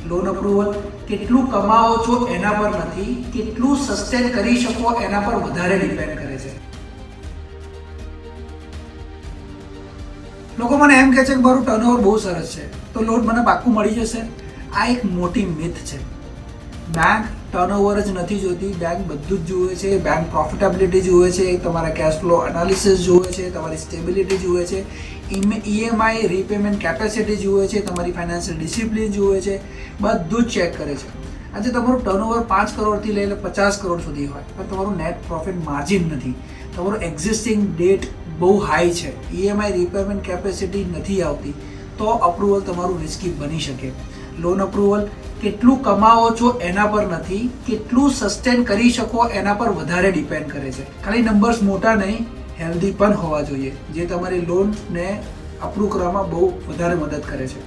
Loan approval કેટલું કમાઓ છો એના પર નથી, કેટલું સસ્ટેન કરી શકો એના પર વધારે ડિપેન્ડ કરે છે. લોકો મને એમ કહે છે કે મારું ટર્નઓવર બહુ સરસ છે તો લોન મને પાક્કું મળી જશે. આ એક મોટી મિથ છે. બેંક ટર્નઓવર જ નથી જોતી, બેંક બધું જ જુએ છે. બેંક પ્રોફિટેબિલિટી જુએ છે, તમારા કેશ ફ્લો એનાલિસિસ જુએ છે, તમારી સ્ટેબિલિટી જુએ છે, EMI રીપેમેન્ટ કેપેસિટી જુએ છે, તમારી ફાઇનાન્શિયલ ડિસિપ્લિન જુએ છે, બધું જ ચેક કરે છે. આજે તમારું ટર્નઓવર 5 કરોડથી લઈને 50 કરોડ સુધી હોય પણ તમારું નેટ પ્રોફિટ માર્જિન નથી, તમારું એક્ઝિસ્ટિંગ ડેટ બહુ હાઈ છે, EMI રીપેમેન્ટ કેપેસિટી નથી આવતી, તો અપ્રુવલ તમારું રિસ્કી બની શકે. લોન અપ્રુવલ કેટલું કમાઓ છો એના પર નથી, કેટલું સસ્ટેન કરી શકો એના પર વધારે ડિપેન્ડ કરે છે. ખાલી નંબર્સ મોટા નહીં, હેલ્ધી પણ હોવા જોઈએ, જે તમારી લોનને અપ્રૂવ કરવામાં બહુ વધારે મદદ કરે છે.